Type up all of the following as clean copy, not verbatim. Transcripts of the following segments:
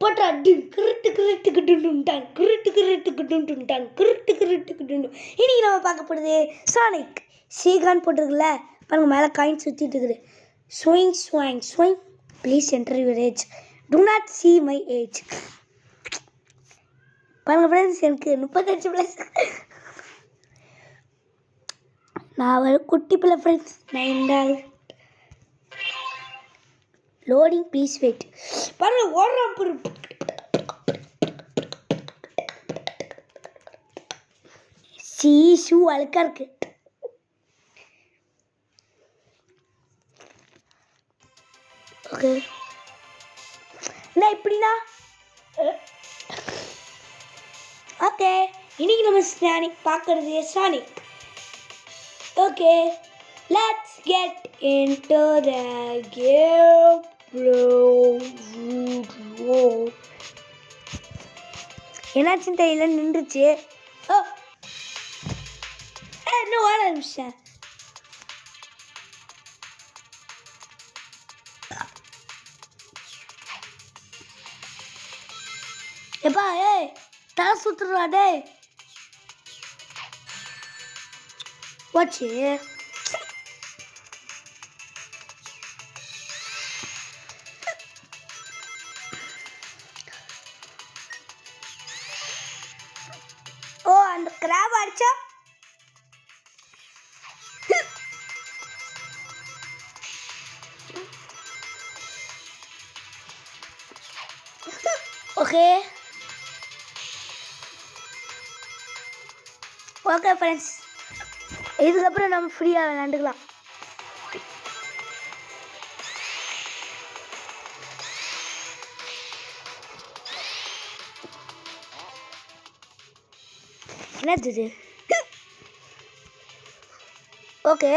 போட்டா இன்னைக்கு நம்ம பார்க்க போகிறது சானிக் சீகான் போட்டிருக்குல்ல பாருங்க, மேலே காயின் சுற்றிட்டு இருக்குது. Swing ஸ்வாங் swing, please enter your age, to not see my age. பாருங்க ஃப்ரெண்ட்ஸ், எனக்கு 35+. நான் ஒரு குட்டி பிள்ளை ஃப்ரெண்ட்ஸ். நான் லோடிங் ப்ளீஸ் வெயிட். பாருங்க ஓடுறான் பாரு. ஷூ அழுக்கா இருக்கு. ஓகே, என்ன இப்படின்னா ஓகே. இன்னைக்கு நம்ம சானிக் பார்க்கறது Sonic. Okay, let's get into the game bro. என்னாச்சுன்னு தெரியல, நின்றுச்சு. ஓ இன்னும் ஓட ஆரம்பிச்சேன். எப்பா ஏய், தலை சுத்துறா டே. போச்சு. ஓ, அந்த கிராப் அடிச்சா ஓகே. ஓகே ஃப்ரெண்ட்ஸ், இதுக்கப்புறம் நம்ம ஃப்ரீயாக விளாண்டுக்கலாம். என்னது இது? Okay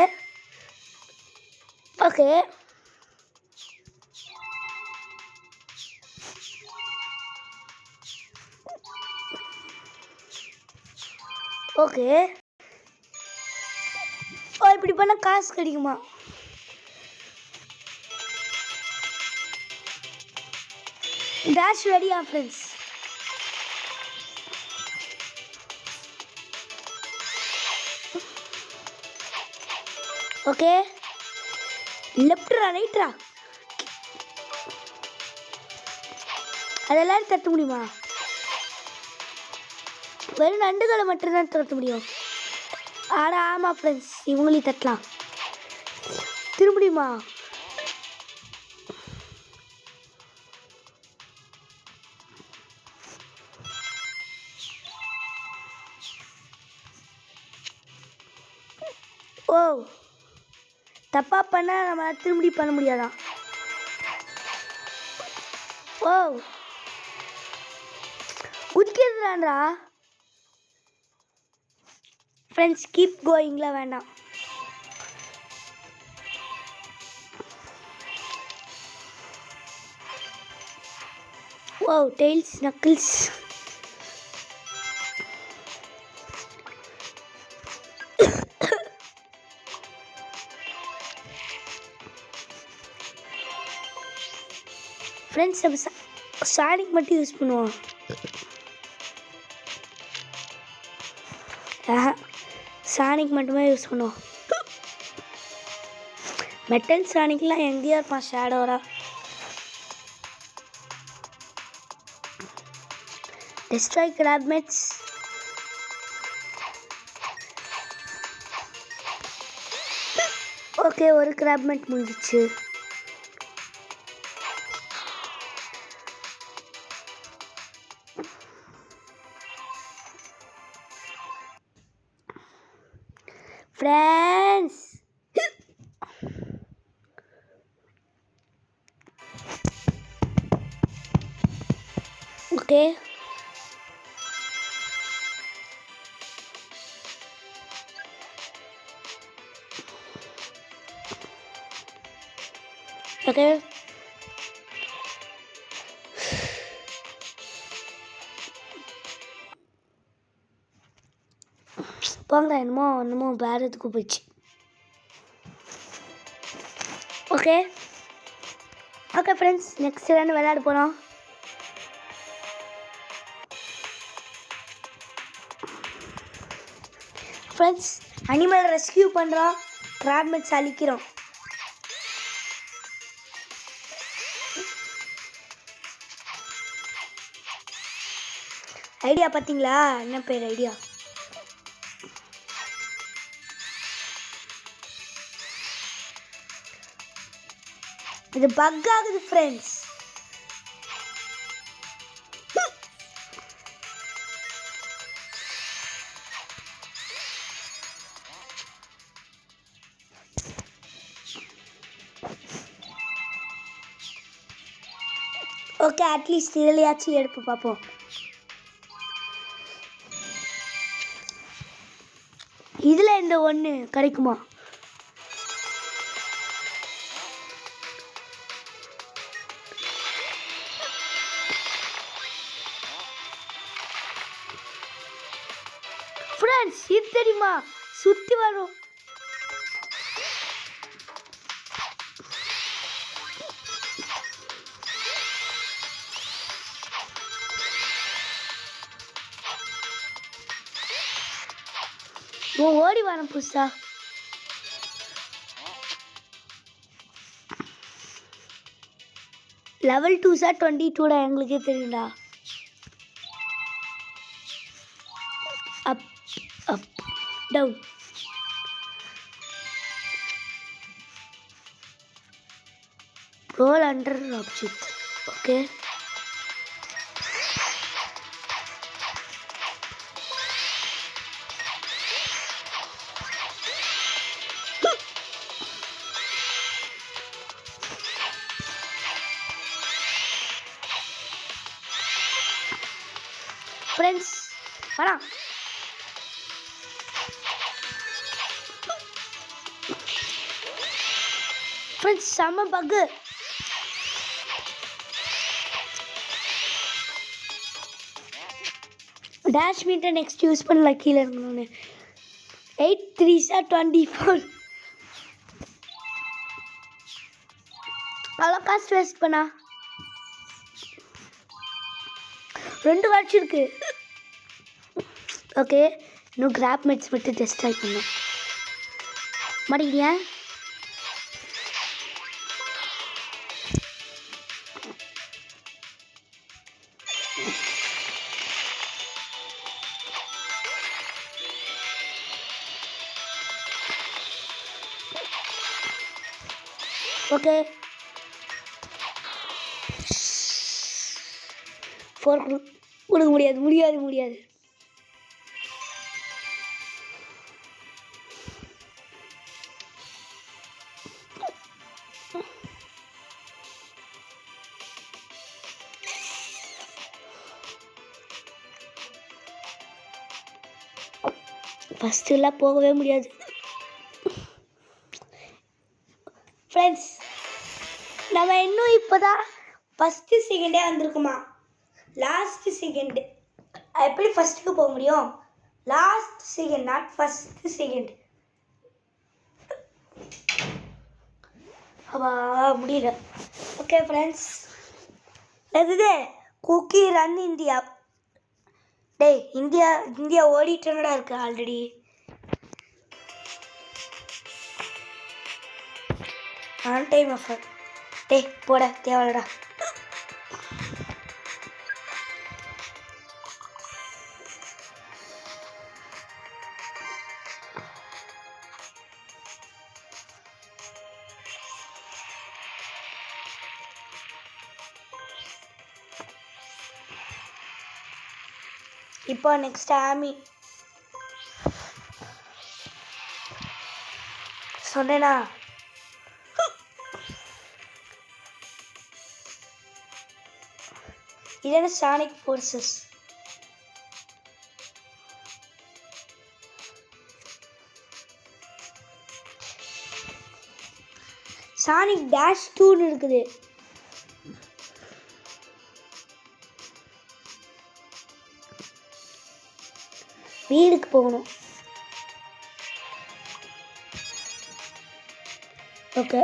okay okay. ஓ, இப்படி பண்ணால் காசு கிடைக்குமா? டேஷ் ரெடியா ஃப்ரெண்ட்ஸ்? ஓகே, லெஃப்ட்ரா ரைட்ரா அதெல்லாம் தட்ட முடியுமா? வெறும் நண்டுகளை மட்டும்தான் தட்ட முடியும். ஆட ஆமாம் ஃப்ரெண்ட்ஸ், இவங்களையும் தட்டலாம். திரும்பியுமா? ஓ, தப்பாக பண்ணால் நம்ம திரும்பி பண்ண முடியாதான். ஓ, குதிக்கிறதுலான்றா ஃப்ரெண்ட்ஸ். கீப் கோயிங்கில் வேண்டாம். ஓ, டெய்ல்ஸ் நக்கிள்ஸ். ஃப்ரெண்ட்ஸ், நம்ம சானிக் மட்டும் யூஸ் பண்ணுவோம். சானிக் மட்டுமே யூஸ் பண்ணுவோம். மெட்டல் சானிக்லாம் எங்கேயோ இருப்பான் ஷேடோரா. டெஸ்ட்ராய் கிராப்மெட்ஸ். ஓகே, ஒரு கிராப்மெட் முடிஞ்சிச்சு. Friends, okay okay. போங்க, என்னமோ வேறு எதுக்கு போயிடுச்சு. Okay okay friends, next run விளையாட போகிறோம். ஃப்ரெண்ட்ஸ் அனிமல் ரெஸ்கியூ பண்ணுறோம், கிராப்மெட்ஸ் அழிக்கிறோம். ஐடியா பார்த்தீங்களா? என்ன பேர் ஐடியா? இது பக் ஆகுது ஃப்ரெண்ட்ஸ். ஓகே, அட்லீஸ்ட் இதுலையாச்சும் எடுப்பு பார்ப்போம். இதில் இந்த ஒன்று கிடைக்குமா? ஃப்ரெண்ட்ஸ் இது தெரியுமா? சுற்றி வரும். ஓடி வரேன் புதுசா. லெவல் 2 22 எங்களுக்கே தெரியும்டா. Up up down. Roll under object. Okay, friends வரா. ஃப்ரெண்ட்ஸ் செம்ம பக்கு. டேஷ் மீட்டர் நெக்ஸ்ட் யூஸ் பண்ணல, கீழே இருக்கணும்னு. 8 3 24. அவ்வளோ காசு வேஸ்ட் பண்ணா. 2 வாட்ச் இருக்கு. ஓகே, இன்னும் கிராப்மெட்ஸ் மட்டும் டெஸ்ட் ட்ரை பண்ணோம். மாட்டேங்கிறியா? ஓகே, 4 கொடுக்க முடியாது முடியாது முடியாது. ஃபஸ்ட்டுலாம் போகவே முடியாது. ஃப்ரெண்ட்ஸ் நம்ம இன்னும் இப்போ தான் ஃபஸ்ட்டு செகண்டே வந்திருக்குமா. லாஸ்ட்டு செகண்டு எப்படி ஃபஸ்ட்டுக்கு போக முடியும்? Last second, not first second. அப்பா முடியல. ஓகே ஃப்ரெண்ட்ஸ், இது குக்கி ரன் இந்தியா. டேய், இந்தியா ஓடிட்டனடா இருக்கு ஆல்ரெடி. On time offer. டேய் போட தேவைடா. இப்போ நெக்ஸ்ட் ஆமி சொன்னேனா? இதென்ன சானிக் ஃபோர்ஸஸ். சானிக் டேஷ் 2ன்னு இருக்குது. வீடுக்கு போகணும். ஓகே,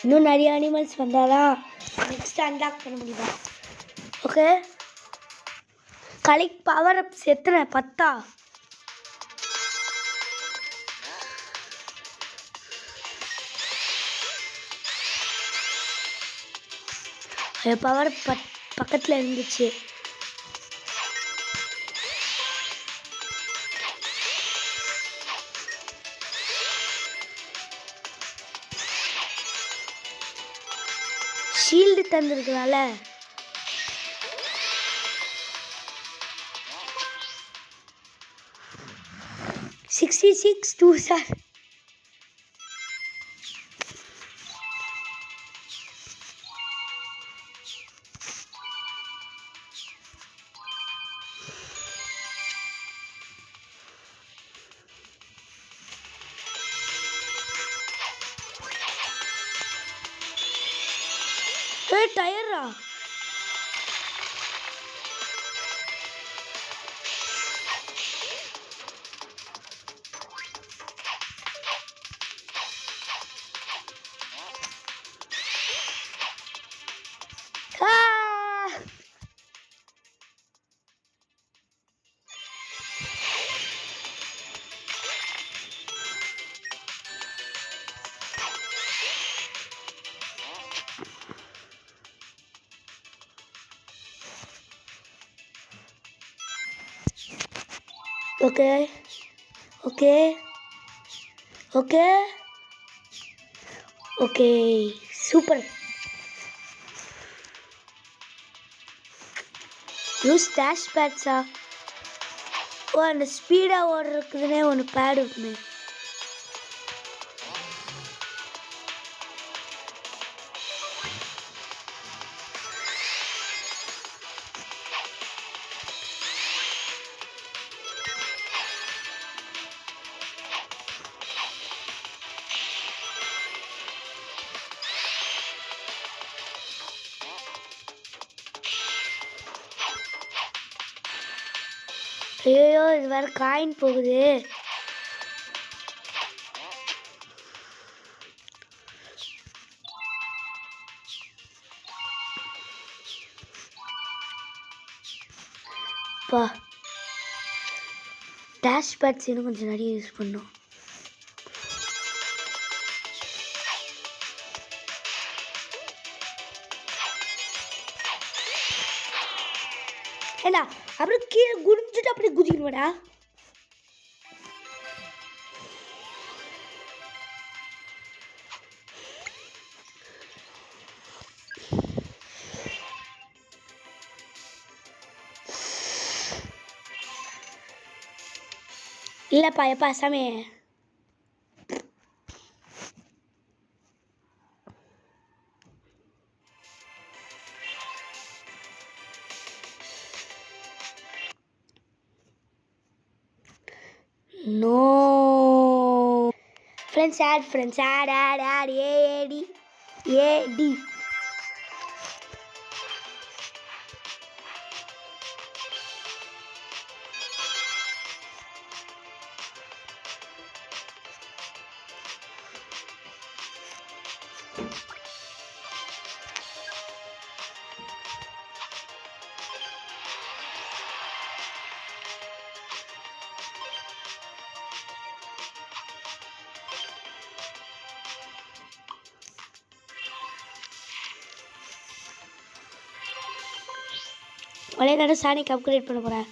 இன்னும் நிறைய அனிமல்ஸ் வந்தால் தான் நெக்ஸ்ட் அன்லாக் பண்ண முடியுமா? ஓகே, கலெக்ட் பவர் அப்ஸ் எத்தனை? 10. பவர் பக்கத்தில் இருந்துச்சு. ஷீல்டு தந்துருக்கனால 66 2 சார். டயரா? Okay okay okay okay, super. Use dash பேட்ஸா? ஓ, அந்த ஸ்பீடாக ஓடுறதுக்குன்னே ஒன்று பேட் இருக்குமே. ஐயோ, இது வேறு காயின் போகுது. பா, டேஷ் பேட்ஸ் இன்னும் கொஞ்சம் நிறைய யூஸ் பண்ணோம். ஏண்டா அப்புறம் கீழே குடிஞ்சிட்டு அப்படியே குதிக்கணுமாடா? இல்லைப்பா, எப்பா சாமி. நோ ஃப்ரெண்ட்ஸ், ஆட் ஏடி ஏடி. ஒரே கடை சானிக்கு அப்கிரேட் பண்ண போகிறேன்.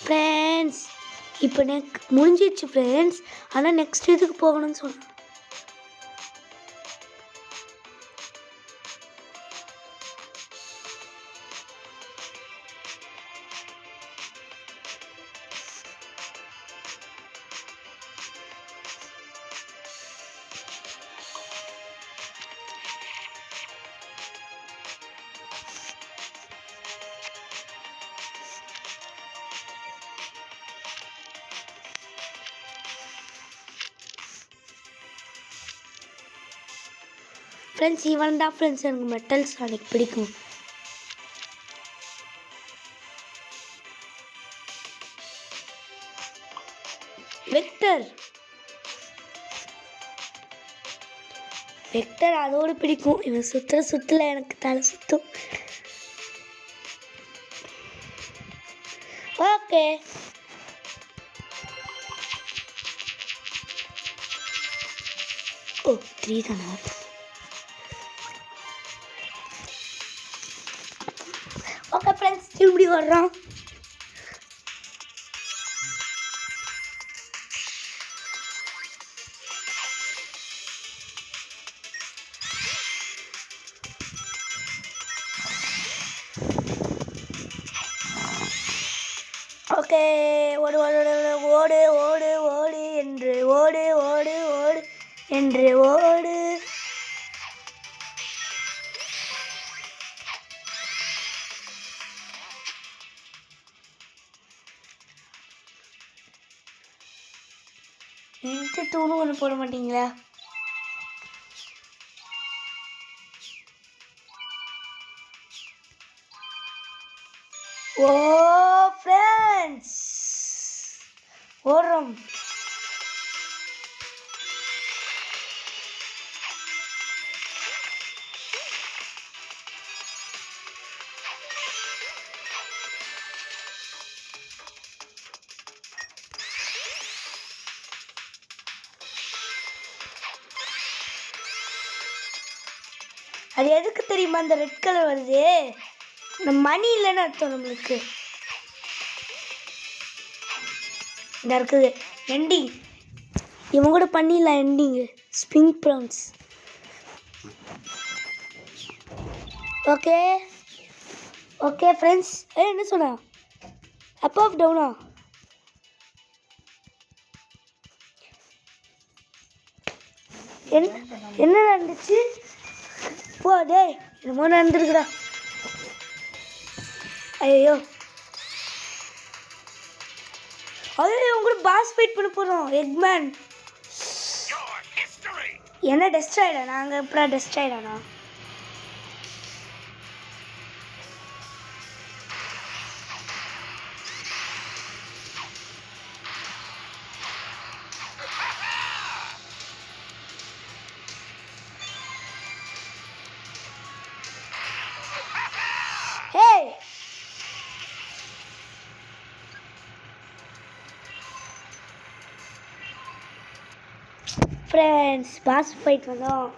ஃப்ரெண்ட்ஸ், இப்போ எனக்கு முடிஞ்சிடுச்சு ஃப்ரெண்ட்ஸ். ஆனால் நெக்ஸ்ட் இதுக்கு போகணும்னு சொன்னேன். ஃப்ரெண்ட்ஸ் இவன் தான் ஃப்ரெண்ட்ஸ் எனக்கு மெட்டல் சானிக் பிடிக்கும். வெக்டர் அதோடு பிடிக்கும். இவன் சுற்றுல எனக்கு தலை சுற்றும். ஓகே ஓ 3 தானா? ஓகே ஃப்ரெண்ட்ஸ் இப்படி வர்றோம். ஓகே ஓடு ஓடு ஓடு ஓடு ஓடு என்று ஓடு ஓடு ஓடு என்று ஓடு. இன்ட்டு டூன்னு ஒன்று போட மாட்டீங்களா? ஓ ஃப்ரெண்ட்ஸ் ஓடுறோம். அது எதுக்கு தெரியுமா அந்த ரெட் கலர் வருது? இந்த மணி இல்லைன்னு அர்த்தம் நம்மளுக்கு. இந்த இருக்குது எண்டிங். இவங்க கூட பண்ணிடலாம் எண்டிங்கு. ஸ்பிங் ப்ரௌன்ஸ். Okay okay friends. என்ன சொன்னா? அப் ஆஃப் டவுனா? என்ன நடந்துச்சு? போ டேய் என்னமோ நடந்துருக்குடா. ஐயோ ஐயோ உங்க கூட பாஸ் ஃபைட் பண்ண போகிறோம். எக்மேன் என்ன டெஸ்ட் ஆகிடா? நாங்கள் எப்படா டெஸ்ட் ஆகிடானா? ஃப்ரெண்ட்ஸ் பாஸ் ஃபைட் வந்தோம்.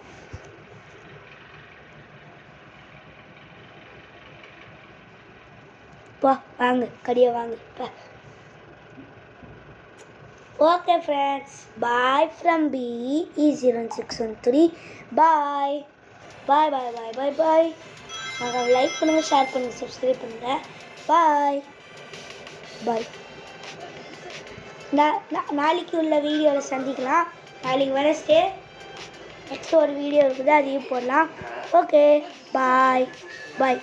வாங்க கடியை வாங்க. Okay friends bye from BE0613. Bye bye bye bye bye bye. Like பண்ணுங்கள், ஷேர் பண்ணுங்கள், சப்ஸ்கிரைப் பண்ணுங்கள். பாய் பாய். நாளைக்கு உள்ள வீடியோவில் சந்திக்கலாம். நாளைக்கு வெனஸ்டே நெக்ஸ்ட் ஒரு வீடியோ இருக்குது, அதையும் போடலாம். ஓகே பாய் பாய்.